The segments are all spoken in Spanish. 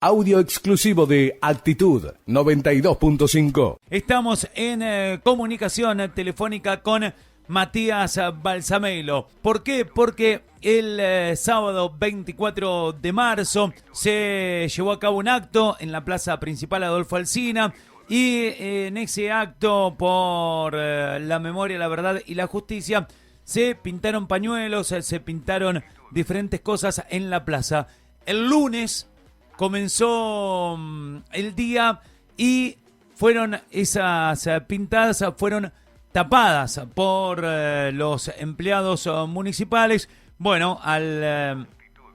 Audio exclusivo de Actitud 92.5. Estamos en comunicación telefónica con Matías Balsamelo. ¿Por qué? Porque el sábado 24 de marzo se llevó a cabo un acto en la plaza principal Adolfo Alsina y en ese acto por la memoria, la verdad y la justicia se pintaron pañuelos, se pintaron diferentes cosas en la plaza. El lunes comenzó el día y fueron esas pintadas fueron tapadas por los empleados municipales. Bueno, al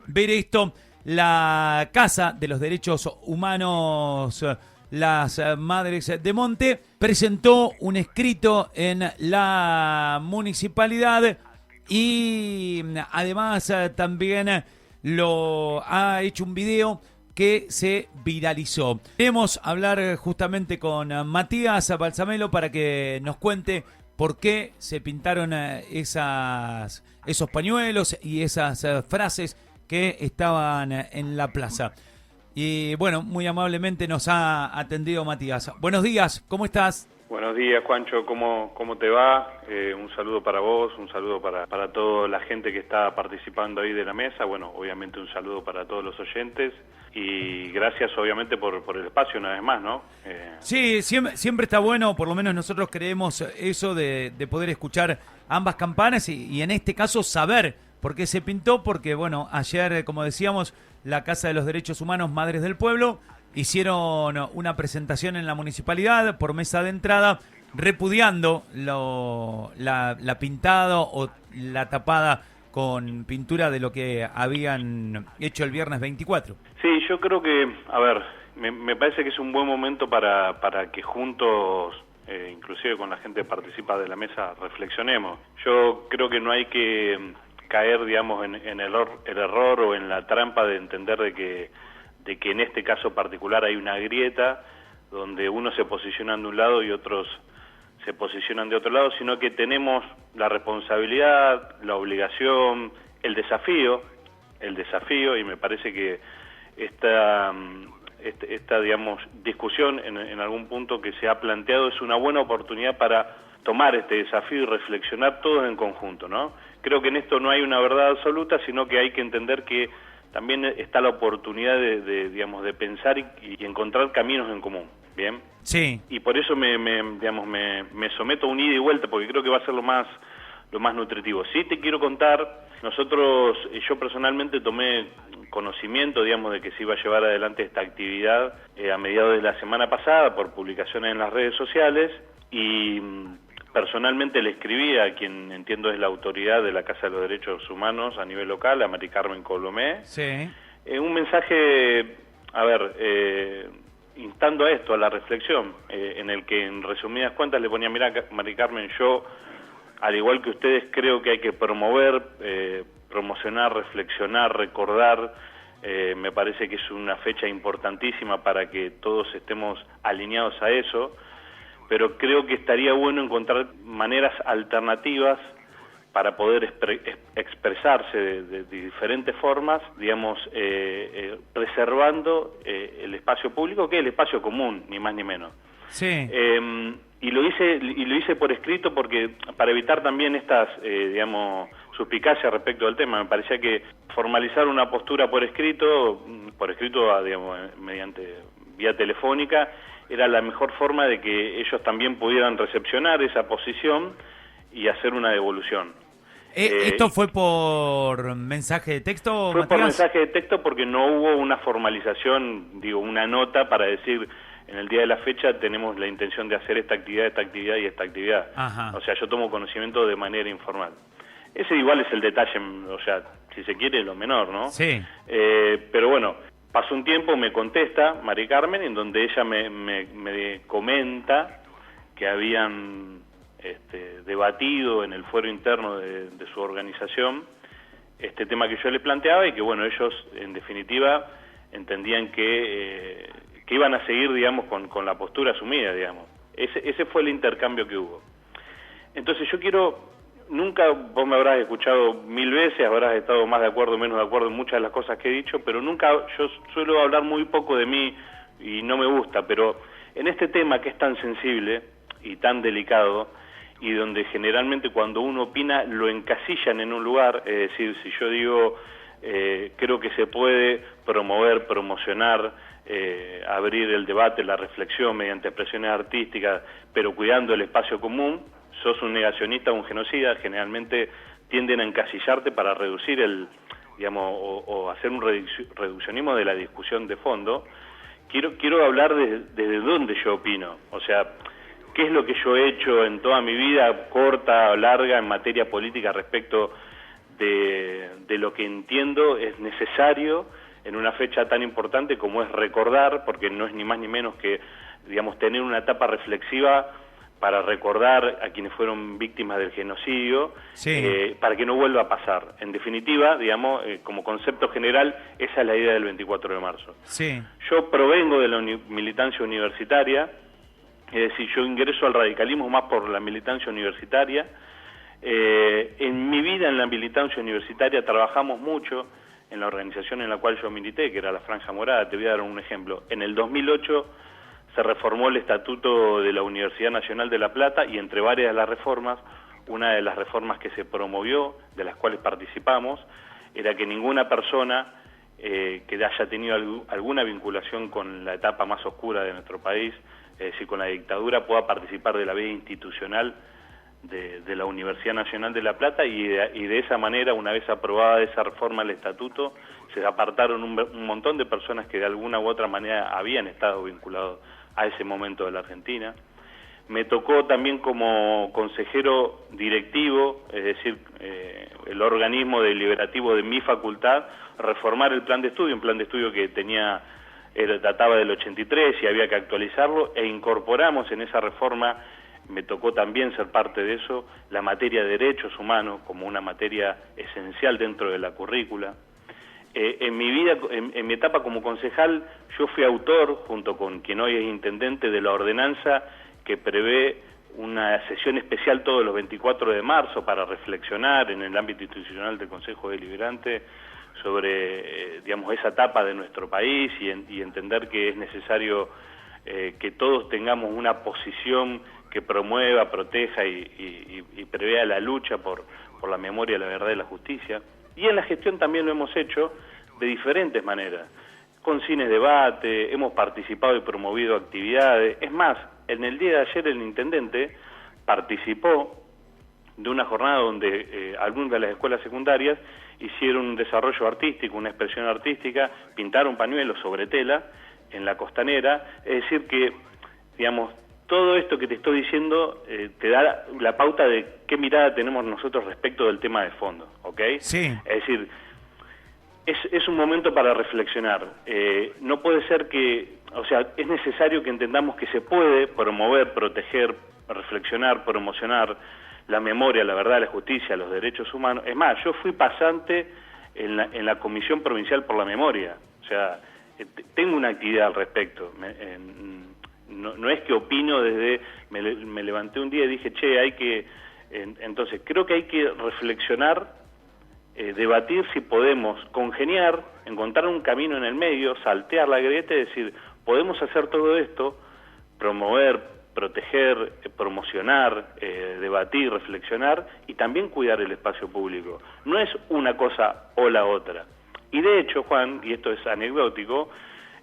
ver esto, la Casa de los Derechos Humanos, las Madres de Monte, presentó un escrito en la municipalidad y además también lo ha hecho un video que se viralizó. Queremos hablar justamente con Matías Balsamelo para que nos cuente por qué se pintaron esos pañuelos y esas frases que estaban en la plaza. Y bueno, muy amablemente nos ha atendido Matías. Buenos días, ¿cómo estás? Buenos días, Juancho, ¿cómo te va? Un saludo para vos, un saludo para toda la gente que está participando ahí de la mesa. Bueno, obviamente un saludo para todos los oyentes y gracias obviamente por el espacio una vez más, ¿no? Sí, siempre está bueno, por lo menos nosotros creemos eso de poder escuchar ambas campanas y en este caso saber por qué se pintó, porque bueno, ayer, como decíamos, la Casa de los Derechos Humanos Madres del Pueblo hicieron una presentación en la municipalidad por mesa de entrada repudiando la pintada o la tapada con pintura de lo que habían hecho el viernes 24. Sí, yo creo que, a ver, me parece que es un buen momento para que juntos, inclusive con la gente que participa de la mesa, reflexionemos. Yo creo que no hay que caer, digamos, en el error o en la trampa de entender de que en este caso particular hay una grieta donde unos se posicionan de un lado y otros se posicionan de otro lado, sino que tenemos la responsabilidad, la obligación, el desafío, y me parece que esta digamos, discusión en algún punto que se ha planteado es una buena oportunidad para tomar este desafío y reflexionar todos en conjunto, ¿no? Creo que en esto no hay una verdad absoluta, sino que hay que entender que también está la oportunidad de pensar y encontrar caminos en común, ¿bien? Sí. Y por eso me someto a un ida y vuelta, porque creo que va a ser lo más nutritivo. Sí te quiero contar, yo personalmente tomé conocimiento, digamos, de que se iba a llevar adelante esta actividad a mediados de la semana pasada por publicaciones en las redes sociales y personalmente le escribí a quien entiendo es la autoridad de la Casa de los Derechos Humanos a nivel local, a Mari Carmen Colomé. Sí. Un mensaje, instando a esto, a la reflexión, en el que en resumidas cuentas le ponía, mira, Mari Carmen, yo, al igual que ustedes, creo que hay que promover, promocionar, reflexionar, recordar. Me parece que es una fecha importantísima para que todos estemos alineados a eso, pero creo que estaría bueno encontrar maneras alternativas para poder expresarse de diferentes formas, digamos, preservando el espacio público, que es el espacio común, ni más ni menos. Sí. Y lo hice por escrito porque para evitar también estas, suspicacias respecto al tema. Me parecía que formalizar una postura por escrito, digamos, mediante vía telefónica, era la mejor forma de que ellos también pudieran recepcionar esa posición y hacer una devolución. ¿Esto fue por mensaje de texto, Fue Matías? por mensaje de texto porque no hubo una formalización, una nota para decir en el día de la fecha tenemos la intención de hacer esta actividad y esta actividad. Ajá. O sea, yo tomo conocimiento de manera informal. Ese igual es el detalle, o sea, si se quiere, lo menor, ¿no? Sí. Pero bueno, pasó un tiempo, me contesta Mari Carmen, en donde ella me comenta que habían debatido en el fuero interno de su organización este tema que yo le planteaba y que, bueno, ellos, en definitiva, entendían que iban a seguir, digamos, con la postura asumida, digamos. Ese fue el intercambio que hubo. Entonces yo quiero nunca, vos me habrás escuchado 1000 veces, habrás estado más de acuerdo o menos de acuerdo en muchas de las cosas que he dicho, pero nunca, yo suelo hablar muy poco de mí y no me gusta, pero en este tema que es tan sensible y tan delicado, y donde generalmente cuando uno opina lo encasillan en un lugar, es decir, si yo digo, creo que se puede promover, promocionar, abrir el debate, la reflexión mediante expresiones artísticas, pero cuidando el espacio común, sos un negacionista o un genocida, generalmente tienden a encasillarte para reducir o hacer un reduccionismo de la discusión de fondo. Quiero hablar desde dónde yo opino, o sea, qué es lo que yo he hecho en toda mi vida, corta o larga, en materia política respecto de lo que entiendo es necesario en una fecha tan importante como es recordar, porque no es ni más ni menos que, digamos, tener una etapa reflexiva para recordar a quienes fueron víctimas del genocidio, sí. para que no vuelva a pasar. En definitiva, digamos, como concepto general, esa es la idea del 24 de marzo. Sí. Yo provengo de la militancia universitaria, es decir, yo ingreso al radicalismo más por la militancia universitaria. En mi vida en la militancia universitaria trabajamos mucho en la organización en la cual yo milité, que era la Franja Morada. Te voy a dar un ejemplo. En el 2008 se reformó el Estatuto de la Universidad Nacional de La Plata y entre varias de las reformas, una de las reformas que se promovió, de las cuales participamos, era que ninguna persona que haya tenido alguna vinculación con la etapa más oscura de nuestro país, es decir, con la dictadura, pueda participar de la vida institucional de la Universidad Nacional de La Plata y de esa manera, una vez aprobada esa reforma al estatuto, se apartaron un montón de personas que de alguna u otra manera habían estado vinculados a ese momento de la Argentina. Me tocó también como consejero directivo, es decir, el organismo deliberativo de mi facultad, reformar el plan de estudio, un plan de estudio que databa del 83 y había que actualizarlo, e incorporamos en esa reforma, me tocó también ser parte de eso, la materia de derechos humanos como una materia esencial dentro de la currícula. En mi vida, en mi etapa como concejal, yo fui autor, junto con quien hoy es intendente, de la ordenanza que prevé una sesión especial todos los 24 de marzo para reflexionar en el ámbito institucional del Consejo Deliberante sobre, digamos, esa etapa de nuestro país y entender que es necesario que todos tengamos una posición que promueva, proteja y prevea la lucha por la memoria, la verdad y la justicia. Y en la gestión también lo hemos hecho de diferentes maneras, con cines debate, hemos participado y promovido actividades. Es más, en el día de ayer el intendente participó de una jornada donde algunas de las escuelas secundarias hicieron un desarrollo artístico, una expresión artística, pintaron pañuelos sobre tela en la costanera. Es decir que, digamos, todo esto que te estoy diciendo te da la pauta de qué mirada tenemos nosotros respecto del tema de fondo, ¿ok? Sí. Es decir, es un momento para reflexionar. No puede ser que, o sea, es necesario que entendamos que se puede promover, proteger, reflexionar, promocionar la memoria, la verdad, la justicia, los derechos humanos. Es más, yo fui pasante en la Comisión Provincial por la Memoria, o sea, tengo una actividad al respecto. No es que opino desde... Me levanté un día y dije, che, hay que... Entonces, creo que hay que reflexionar, debatir si podemos congeniar, encontrar un camino en el medio, saltear la grieta y decir, podemos hacer todo esto, promover, proteger, promocionar, debatir, reflexionar y también cuidar el espacio público. No es una cosa o la otra. Y de hecho, Juan, y esto es anecdótico,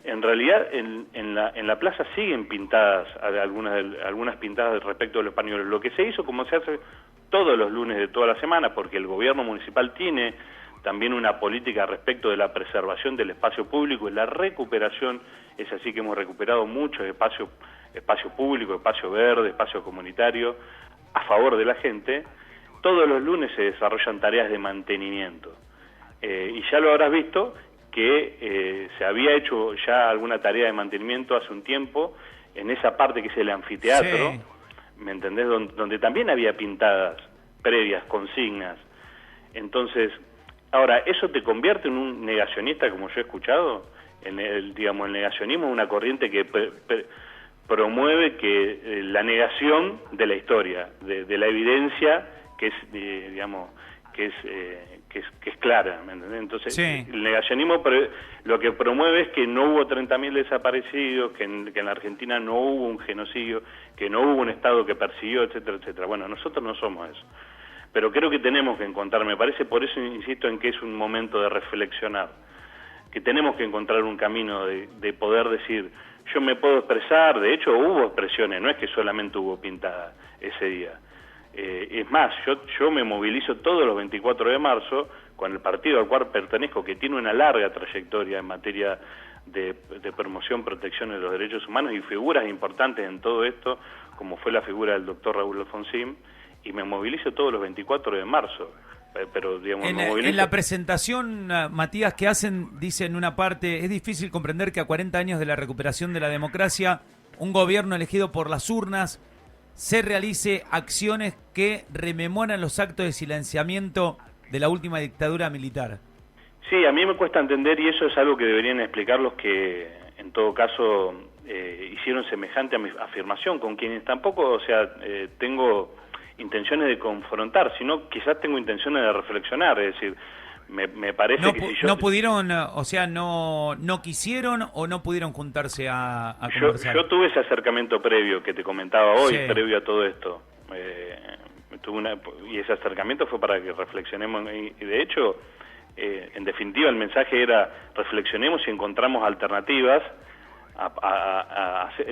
en realidad en la plaza siguen pintadas algunas pintadas respecto de los pañuelos. Lo que se hizo, como se hace todos los lunes de toda la semana, porque el gobierno municipal tiene también una política respecto de la preservación del espacio público y la recuperación. Es así que hemos recuperado mucho espacio público, espacio verde, espacio comunitario a favor de la gente. Todos los lunes se desarrollan tareas de mantenimiento. Y ya lo habrás visto que se había hecho ya alguna tarea de mantenimiento hace un tiempo en esa parte que es el anfiteatro, sí. ¿Me entendés? Donde también había pintadas previas, consignas. Entonces, ahora, ¿eso te convierte en un negacionista como yo he escuchado? El negacionismo es una corriente que promueve que la negación de la historia, de la evidencia que es digamos, que es clara, ¿me entendés? Entonces, sí. El negacionismo lo que promueve es que no hubo 30.000 desaparecidos, que en la Argentina no hubo un genocidio, que no hubo un Estado que persiguió, etcétera, etcétera. Bueno, nosotros no somos eso. Pero creo que tenemos que encontrar, me parece, por eso insisto en que es un momento de reflexionar, que tenemos que encontrar un camino de poder decir, yo me puedo expresar, de hecho hubo expresiones, no es que solamente hubo pintada ese día. Es más, yo me movilizo todos los 24 de marzo con el partido al cual pertenezco, que tiene una larga trayectoria en materia de promoción, protección de los derechos humanos y figuras importantes en todo esto, como fue la figura del doctor Raúl Alfonsín, y me movilizo todos los 24 de marzo. Pero, digamos, en la presentación, Matías, que hacen, dice en una parte, es difícil comprender que a 40 años de la recuperación de la democracia, un gobierno elegido por las urnas se realice acciones que rememoran los actos de silenciamiento de la última dictadura militar. Sí, a mí me cuesta entender, y eso es algo que deberían explicar los que, en todo caso, hicieron semejante afirmación, con quienes tampoco, o sea, tengo intenciones de confrontar, sino quizás tengo intenciones de reflexionar, es decir, me parece que si yo... No pudieron, o sea, no quisieron o no pudieron juntarse a conversar. Yo tuve ese acercamiento previo que te comentaba hoy, sí, previo a todo esto. Y ese acercamiento fue para que reflexionemos, y de hecho, en definitiva el mensaje era reflexionemos y encontramos alternativas.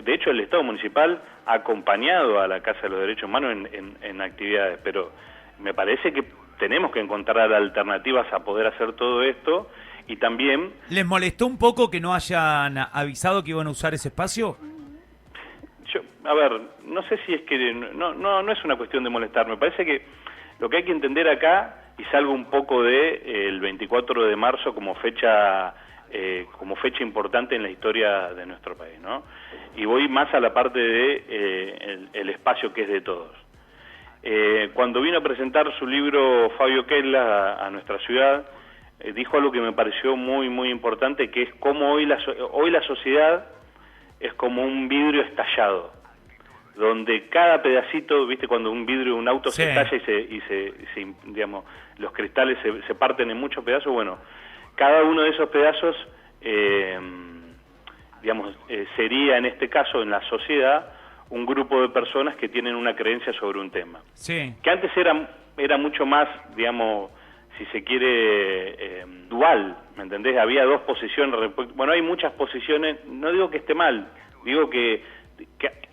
De hecho, el Estado municipal ha acompañado a la Casa de los Derechos Humanos en actividades, pero me parece que tenemos que encontrar alternativas a poder hacer todo esto. Y también... ¿Les molestó un poco que no hayan avisado que iban a usar ese espacio? A ver, no sé si es que... No es una cuestión de molestar. Me parece que lo que hay que entender acá, y salgo un poco de el 24 de marzo como fecha importante en la historia de nuestro país, ¿no? Y voy más a la parte de el espacio que es de todos. Cuando vino a presentar su libro Fabio Quetlas a nuestra ciudad, dijo algo que me pareció muy, muy importante, que es cómo hoy la sociedad es como un vidrio estallado, donde cada pedacito, viste, cuando un vidrio de un auto sí, se estalla y se digamos, los cristales se parten en muchos pedazos, bueno, cada uno de esos pedazos, sería en este caso en la sociedad un grupo de personas que tienen una creencia sobre un tema. Sí. Que antes era mucho más, digamos, si se quiere, dual, ¿me entendés? Había dos posiciones, bueno, hay muchas posiciones, no digo que esté mal, digo que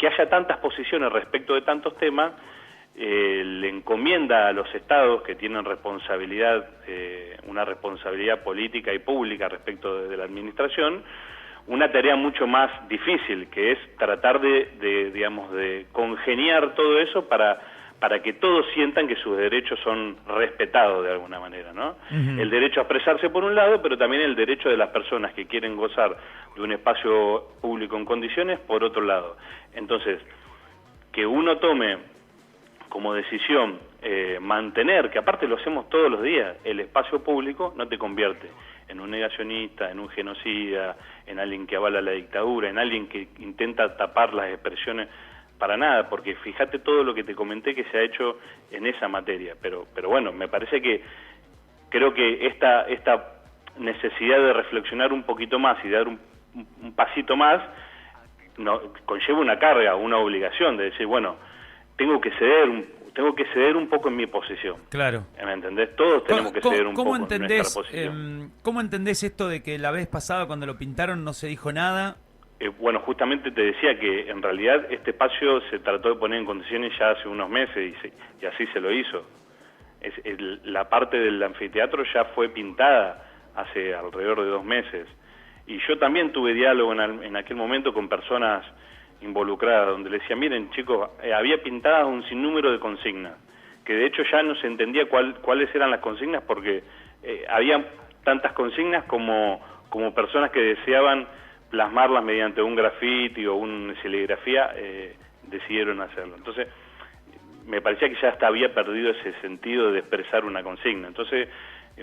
haya tantas posiciones respecto de tantos temas, le encomienda a los estados que tienen responsabilidad, una responsabilidad política y pública respecto de la administración, una tarea mucho más difícil, que es tratar de congeniar todo eso para que todos sientan que sus derechos son respetados de alguna manera, ¿no? Uh-huh. El derecho a expresarse por un lado, pero también el derecho de las personas que quieren gozar de un espacio público en condiciones por otro lado. Entonces, que uno tome como decisión mantener, que aparte lo hacemos todos los días, el espacio público no te convierte en un negacionista, en un genocida, en alguien que avala la dictadura, en alguien que intenta tapar las expresiones, para nada, porque fíjate todo lo que te comenté que se ha hecho en esa materia, pero bueno, me parece que creo que esta necesidad de reflexionar un poquito más y dar un pasito más conlleva una carga, una obligación de decir, bueno, tengo que ceder un poco en mi posición. Claro. ¿Me entendés? Todos tenemos que ceder un poco en nuestra posición. ¿Cómo entendés esto de que la vez pasada cuando lo pintaron no se dijo nada? Bueno, justamente te decía que en realidad este espacio se trató de poner en condiciones ya hace unos meses y así se lo hizo. La parte del anfiteatro ya fue pintada hace alrededor de 2 meses. Y yo también tuve diálogo en aquel momento con personas involucradas, donde le decía, miren chicos, había pintadas un sinnúmero de consignas, que de hecho ya no se entendía cuáles eran las consignas, porque había tantas consignas como personas que deseaban plasmarlas mediante un grafiti o una serigrafía, decidieron hacerlo. Entonces, me parecía que ya hasta había perdido ese sentido de expresar una consigna. Entonces,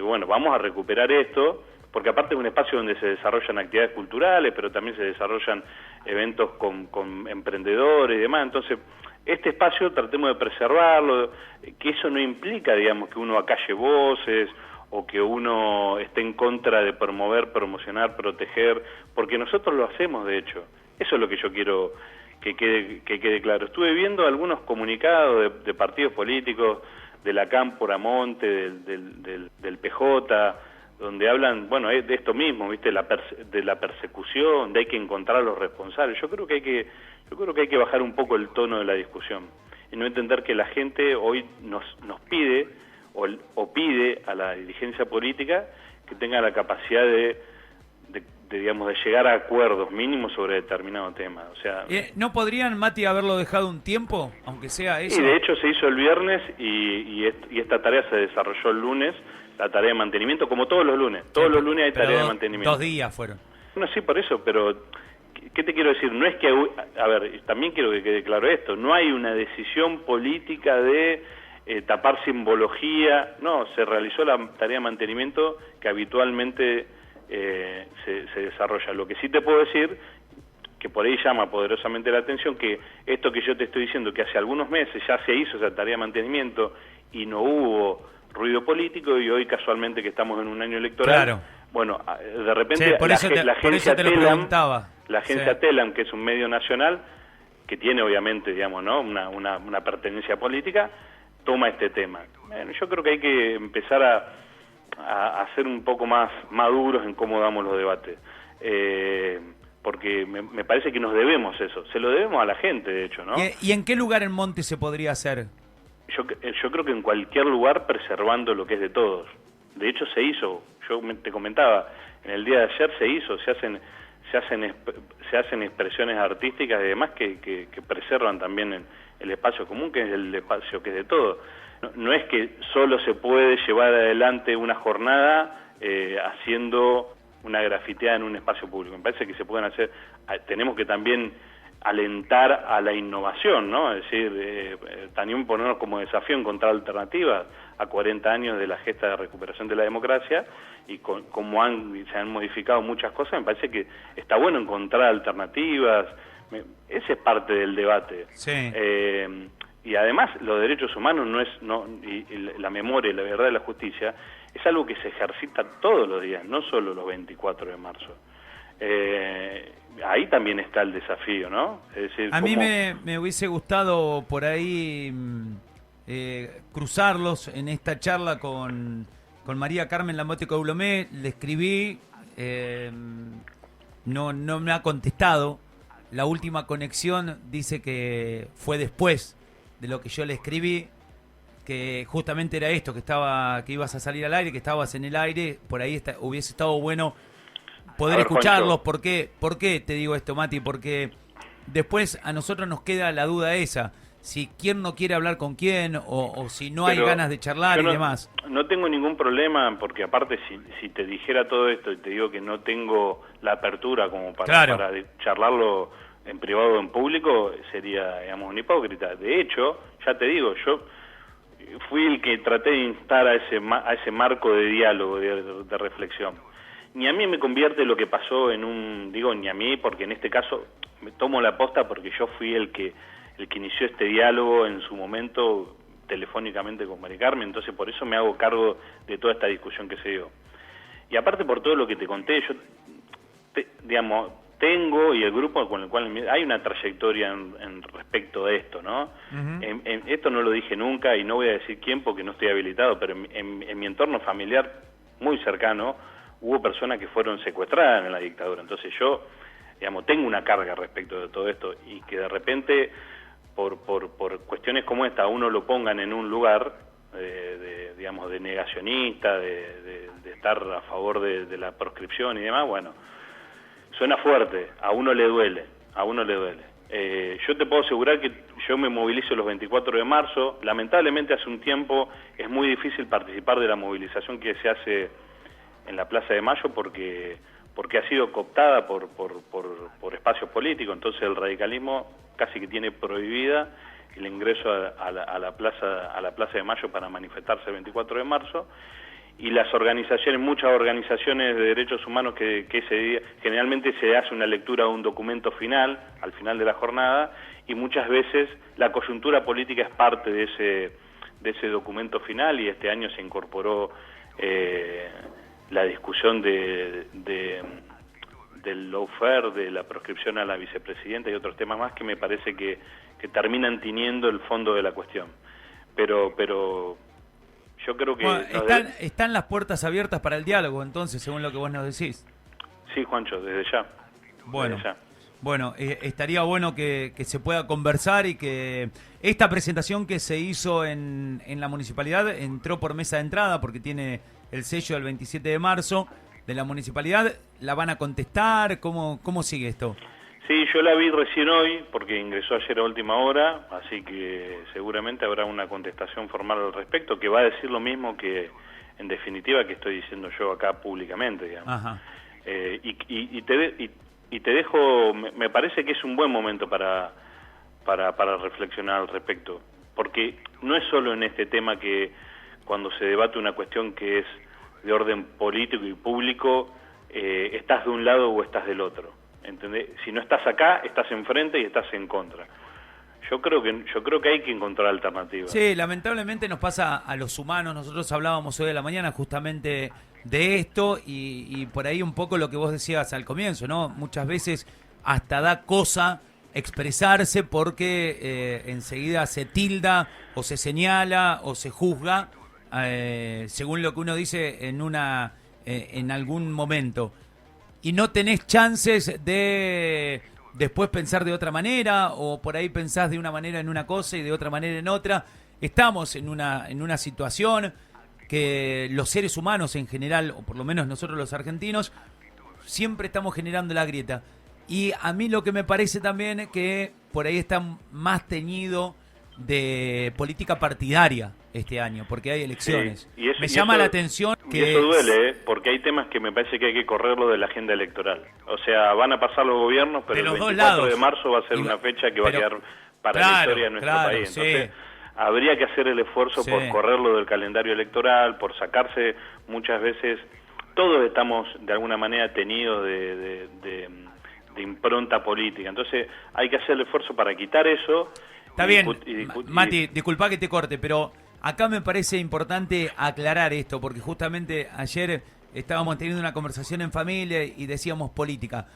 bueno, vamos a recuperar esto, porque aparte es un espacio donde se desarrollan actividades culturales, pero también se desarrollan eventos con emprendedores y demás. Entonces, este espacio tratemos de preservarlo, que eso no implica, digamos, que uno acalle voces o que uno esté en contra de promover, promocionar, proteger, porque nosotros lo hacemos, de hecho. Eso es lo que yo quiero que quede claro. Estuve viendo algunos comunicados de partidos políticos, de la Cámpora Monte, del PJ, donde hablan, bueno, de esto mismo, ¿viste? De la persecución, de hay que encontrar a los responsables. Yo creo que hay que bajar un poco el tono de la discusión y no entender que la gente hoy nos pide o pide a la dirigencia política que tenga la capacidad de digamos, de llegar a acuerdos mínimos sobre determinado tema. O sea, ¿no podrían, Mati, haberlo dejado un tiempo, aunque sea eso? Y de hecho se hizo el viernes y esta tarea se desarrolló el lunes, la tarea de mantenimiento, como todos los lunes. Todos los lunes hay tarea de mantenimiento. 2 días fueron. No, sí, por eso, pero ¿qué te quiero decir? No es que, a ver, también quiero que quede claro esto, no hay una decisión política de tapar simbología, no, se realizó la tarea de mantenimiento que habitualmente se desarrolla. Lo que sí te puedo decir, que por ahí llama poderosamente la atención, que esto que yo te estoy diciendo, que hace algunos meses ya se hizo esa tarea de mantenimiento y no hubo ruido político, y hoy casualmente que estamos en un año electoral, claro. Bueno, de repente sí, la agencia TELAM, que es un medio nacional, que tiene obviamente, digamos, ¿no? una pertenencia política, toma este tema. Bueno, yo creo que hay que empezar a ser un poco más maduros en cómo damos los debates, porque me parece que nos debemos eso, se lo debemos a la gente, de hecho, ¿no? ¿Y en qué lugar en Monte se podría hacer? Yo creo que en cualquier lugar preservando lo que es de todos. De hecho se hizo, yo te comentaba, en el día de ayer se hacen expresiones artísticas y demás que preservan también el espacio común, que es el espacio que es de todos. No es que solo se puede llevar adelante una jornada haciendo una grafiteada en un espacio público. Me parece que se pueden hacer, tenemos que también alentar a la innovación, ¿no? Es decir, también ponernos como desafío encontrar alternativas a 40 años de la gesta de recuperación de la democracia, y como se han modificado muchas cosas, me parece que está bueno encontrar alternativas. Ese es parte del debate. Sí. Y además los derechos humanos y la memoria y la verdad y la justicia es algo que se ejercita todos los días, no solo los 24 de marzo. Ahí también está el desafío, ¿no? Es decir, a mí me hubiese gustado por ahí cruzarlos en esta charla con María Carmen Lamote Coulomé. Le escribí, no me ha contestado. La última conexión dice que fue después de lo que yo le escribí, que justamente era esto, que ibas a salir al aire, que estabas en el aire. Por ahí hubiese estado bueno poder escucharlos. ¿Por qué te digo esto, Mati? Porque después a nosotros nos queda la duda esa, si quién no quiere hablar con quién, o si no hay ganas de charlar y demás. No tengo ningún problema, porque aparte si te dijera todo esto y te digo que no tengo la apertura como para charlarlo en privado o en público, sería, digamos, un hipócrita. De hecho, ya te digo, yo fui el que traté de instar a ese marco de diálogo, de reflexión. Ni a mí me convierte lo que pasó ni a mí, porque en este caso me tomo la posta porque yo fui el que inició este diálogo en su momento telefónicamente con María Carmen, entonces por eso me hago cargo de toda esta discusión que se dio. Y aparte por todo lo que te conté, yo tengo, y el grupo con el cual hay una trayectoria en respecto de esto, ¿no? Uh-huh. Esto no lo dije nunca y no voy a decir quién porque no estoy habilitado, pero en mi entorno familiar muy cercano hubo personas que fueron secuestradas en la dictadura. Entonces yo, tengo una carga respecto de todo esto, y que de repente por cuestiones como esta a uno lo pongan en un lugar de negacionista, de estar a favor de la proscripción y demás, bueno, suena fuerte, a uno le duele. Yo te puedo asegurar que yo me movilizo los 24 de marzo. Lamentablemente hace un tiempo es muy difícil participar de la movilización que se hace en la Plaza de Mayo porque ha sido cooptada por espacios políticos. Entonces el radicalismo casi que tiene prohibida el ingreso a la Plaza de Mayo para manifestarse el 24 de marzo. y las organizaciones, muchas organizaciones de derechos humanos que ese día, generalmente se hace una lectura de un documento final, al final de la jornada, y muchas veces la coyuntura política es parte de ese documento final, y este año se incorporó la discusión del lawfare, de la proscripción a la vicepresidenta y otros temas más que me parece que terminan tiñendo el fondo de la cuestión. Pero yo creo que... Bueno, están las puertas abiertas para el diálogo, entonces, según lo que vos nos decís. Sí, Juancho, desde ya. Bueno, desde ya. Bueno, estaría bueno que se pueda conversar y que esta presentación que se hizo en la municipalidad entró por mesa de entrada porque tiene el sello del 27 de marzo de la municipalidad. ¿La van a contestar? ¿Cómo sigue esto? Sí, yo la vi recién hoy porque ingresó ayer a última hora, así que seguramente habrá una contestación formal al respecto que va a decir lo mismo que, en definitiva, que estoy diciendo yo acá públicamente, digamos. Ajá. Y te dejo, me parece que es un buen momento para reflexionar al respecto, porque no es solo en este tema que cuando se debate una cuestión que es de orden político y público, estás de un lado o estás del otro, ¿entendés? Si no estás acá, estás enfrente y estás en contra. Yo creo que hay que encontrar alternativas. Sí, lamentablemente nos pasa a los humanos. Nosotros hablábamos hoy de la mañana justamente de esto y por ahí un poco lo que vos decías al comienzo, ¿no? Muchas veces hasta da cosa expresarse porque enseguida se tilda o se señala o se juzga según lo que uno dice en algún momento. Y no tenés chances de después pensar de otra manera, o por ahí pensás de una manera en una cosa y de otra manera en otra. Estamos en una situación que los seres humanos en general, o por lo menos nosotros los argentinos, siempre estamos generando la grieta. Y a mí lo que me parece también es que por ahí está más teñido de política partidaria este año, porque hay elecciones. Sí, me llama la atención que... Y eso duele, porque hay temas que me parece que hay que correrlo de la agenda electoral. O sea, van a pasar los gobiernos, pero el 24 de marzo va a ser una fecha que va a quedar para la historia de nuestro país. Entonces, habría que hacer el esfuerzo por correrlo del calendario electoral, por sacarse muchas veces... Todos estamos, de alguna manera, tenidos de impronta política. Entonces, hay que hacer el esfuerzo para quitar eso. Está bien, Mati, disculpa que te corte, pero acá me parece importante aclarar esto, porque justamente ayer estábamos teniendo una conversación en familia y decíamos política.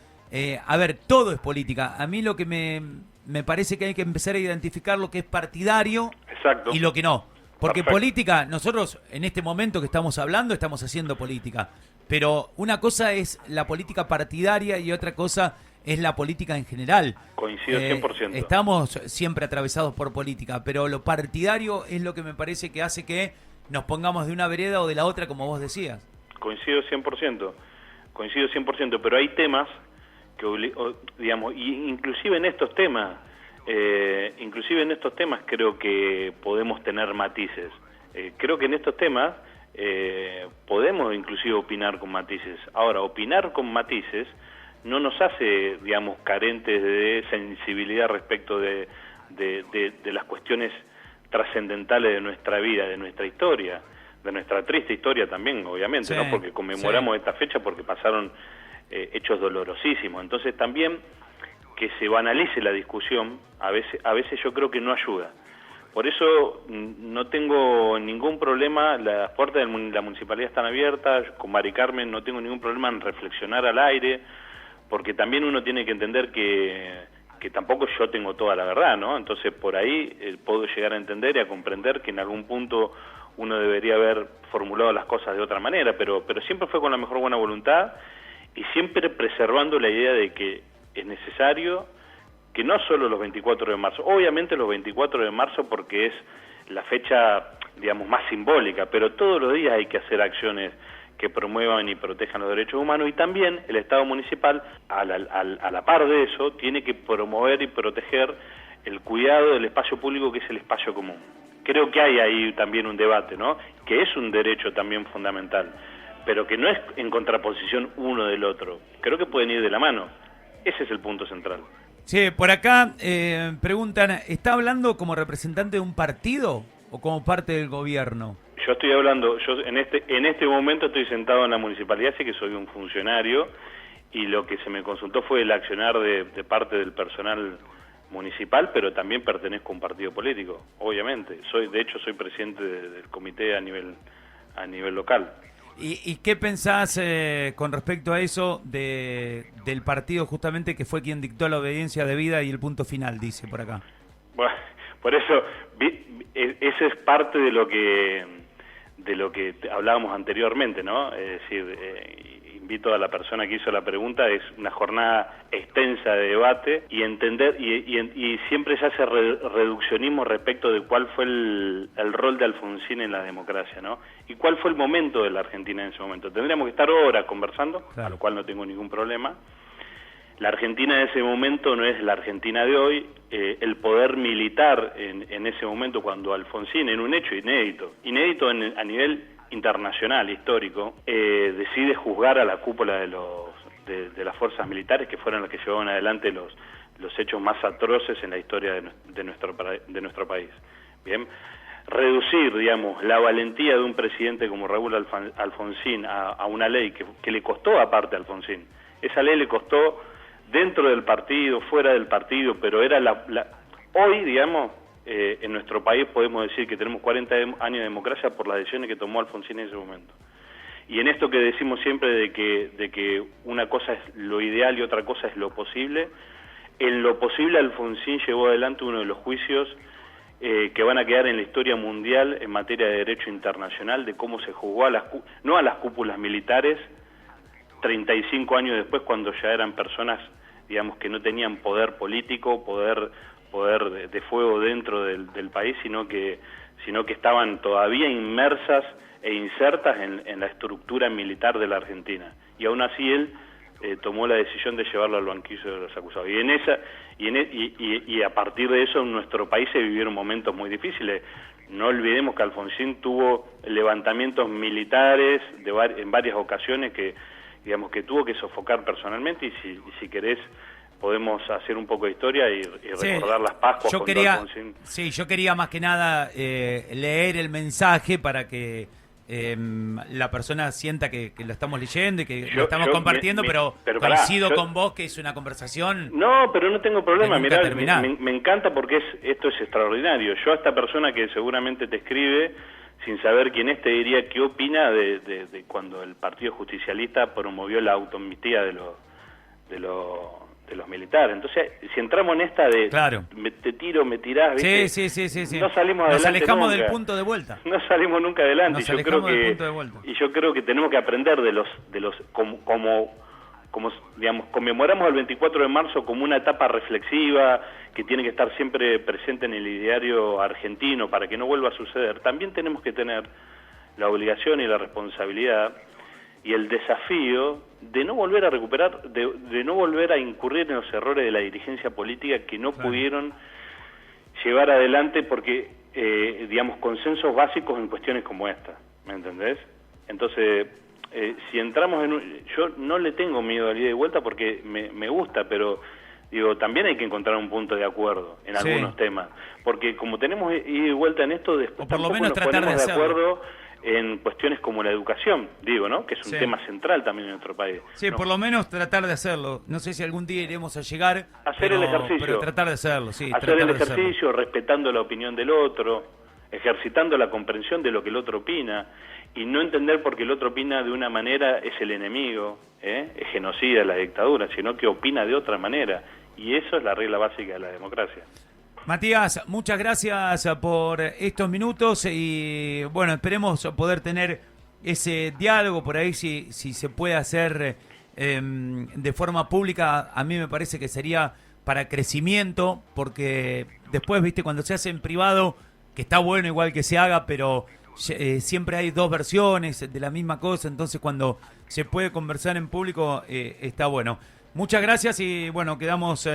A ver, todo es política. A mí lo que me parece que hay que empezar a identificar lo que es partidario. Exacto. Y lo que no. Porque Perfecto. Política, nosotros en este momento que estamos hablando, estamos haciendo política. Pero una cosa es la política partidaria y otra cosa es la política en general. Coincido 100%. Estamos siempre atravesados por política, pero lo partidario es lo que me parece que hace que nos pongamos de una vereda o de la otra, como vos decías. Coincido 100%, pero hay temas que, digamos, inclusive en estos temas creo que podemos tener matices. Creo que en estos temas podemos inclusive opinar con matices. Ahora, opinar con matices no nos hace, digamos, carentes de sensibilidad respecto de las cuestiones trascendentales de nuestra vida, de nuestra historia, de nuestra triste historia también, obviamente, ¿no? Porque conmemoramos esta fecha porque pasaron hechos dolorosísimos. Entonces también que se banalice la discusión, a veces yo creo que no ayuda. Por eso no tengo ningún problema, las puertas de la municipalidad están abiertas, con Mari Carmen no tengo ningún problema en reflexionar al aire, porque también uno tiene que entender que tampoco yo tengo toda la verdad, ¿no? Entonces por ahí puedo llegar a entender y a comprender que en algún punto uno debería haber formulado las cosas de otra manera, pero siempre fue con la mejor buena voluntad y siempre preservando la idea de que es necesario que no solo los 24 de marzo, obviamente los 24 de marzo porque es la fecha, digamos, más simbólica, pero todos los días hay que hacer acciones que promuevan y protejan los derechos humanos, y también el Estado municipal, a la par de eso, tiene que promover y proteger el cuidado del espacio público, que es el espacio común. Creo que hay ahí también un debate, ¿no? Que es un derecho también fundamental, pero que no es en contraposición uno del otro. Creo que pueden ir de la mano. Ese es el punto central. Sí, por acá preguntan, ¿está hablando como representante de un partido o como parte del gobierno? yo estoy hablando, yo en este momento estoy sentado en la municipalidad, así que soy un funcionario, y lo que se me consultó fue el accionar de parte del personal municipal, pero también pertenezco a un partido político, obviamente. De hecho, soy presidente del comité a nivel local. ¿Y qué pensás con respecto a eso del partido justamente que fue quien dictó la obediencia debida y el punto final, dice por acá? Bueno, por eso, eso es parte de lo que hablábamos anteriormente, ¿no? Es decir, invito a la persona que hizo la pregunta, es una jornada extensa de debate y entender, y siempre se hace reduccionismo respecto de cuál fue el rol de Alfonsín en la democracia, ¿no? Y cuál fue el momento de la Argentina en ese momento. Tendríamos que estar horas conversando, claro, a lo cual no tengo ningún problema. La Argentina de ese momento no es la Argentina de hoy. El poder militar en ese momento, cuando Alfonsín, en un hecho inédito a nivel internacional, histórico, decide juzgar a la cúpula de las fuerzas militares, que fueron las que llevaban adelante los hechos más atroces en la historia de nuestro país. Bien, reducir, digamos, la valentía de un presidente como Raúl Alfonsín a una ley que le costó aparte a Alfonsín. Esa ley le costó dentro del partido, fuera del partido, pero era hoy, digamos, en nuestro país podemos decir que tenemos 40 años de democracia por las decisiones que tomó Alfonsín en ese momento. Y en esto que decimos siempre de que una cosa es lo ideal y otra cosa es lo posible, en lo posible Alfonsín llevó adelante uno de los juicios que van a quedar en la historia mundial en materia de derecho internacional, de cómo se juzgó no a las cúpulas militares 35 años después, cuando ya eran personas, digamos, que no tenían poder político, poder de fuego dentro del país, sino que estaban todavía inmersas e insertas en la estructura militar de la Argentina. Y aún así él tomó la decisión de llevarlo al banquillo de los acusados. Y a partir de eso en nuestro país se vivieron momentos muy difíciles. No olvidemos que Alfonsín tuvo levantamientos militares en varias ocasiones que tuvo que sofocar personalmente, y si querés podemos hacer un poco de historia y recordar las Pascuas con Alfonsín. Sí, yo quería más que nada leer el mensaje para que la persona sienta que lo estamos leyendo y que lo estamos compartiendo, pero coincido con vos que es una conversación. No, pero no tengo problema, mirá, me encanta porque esto es extraordinario. Yo a esta persona que seguramente te escribe sin saber quién es, te diría qué opina de cuando el Partido Justicialista promovió la autoamnistía de los militares. Entonces, si entramos en esta de claro, te tiro, me tirás, ¿viste? Sí. No salimos adelante. Nos alejamos nunca del punto de vuelta. No salimos nunca adelante. Del punto de vuelta. Y yo creo que tenemos que aprender de los como digamos, conmemoramos el 24 de marzo como una etapa reflexiva que tiene que estar siempre presente en el ideario argentino para que no vuelva a suceder. También tenemos que tener la obligación y la responsabilidad y el desafío de no volver a recuperar, de no volver a incurrir en los errores de la dirigencia política que no pudieron llevar adelante porque, digamos, consensos básicos en cuestiones como esta, ¿me entendés? Entonces, si entramos yo no le tengo miedo al ida y vuelta porque me gusta, pero digo, también hay que encontrar un punto de acuerdo en algunos temas, porque como tenemos ida y vuelta en esto, después por lo tampoco menos nos tratar ponemos de de acuerdo en cuestiones como la educación, digo, ¿no? Que es un tema central también en nuestro país. Sí, ¿no? Por lo menos tratar de hacerlo. No sé si algún día iremos a llegar, hacer el ejercicio, pero tratar de hacerlo, sí. Hacer el ejercicio, respetando la opinión del otro, ejercitando la comprensión de lo que el otro opina, y no entender porque el otro opina de una manera es el enemigo, es genocida la dictadura, sino que opina de otra manera, y eso es la regla básica de la democracia. Matías, muchas gracias por estos minutos y bueno, esperemos poder tener ese diálogo por ahí, si se puede hacer de forma pública. A mí me parece que sería para crecimiento, porque después, viste, cuando se hace en privado, que está bueno igual que se haga, pero siempre hay dos versiones de la misma cosa, entonces cuando se puede conversar en público está bueno. Muchas gracias y bueno, quedamos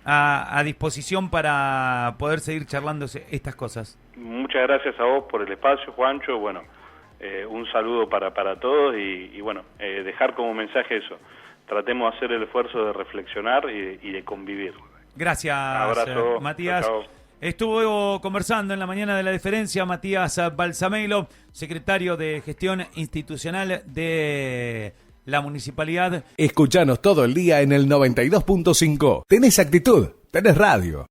a disposición para poder seguir charlando estas cosas. Muchas gracias a vos por el espacio, Juancho. Bueno, un saludo para todos y bueno, dejar como mensaje eso. Tratemos de hacer el esfuerzo de reflexionar y de convivir. Gracias, abrazo, Matías. chao. Estuvo conversando en la mañana de La Diferencia Matías Balsamelo, secretario de Gestión Institucional de la Municipalidad. Escuchanos todo el día en el 92.5. Tenés actitud, tenés radio.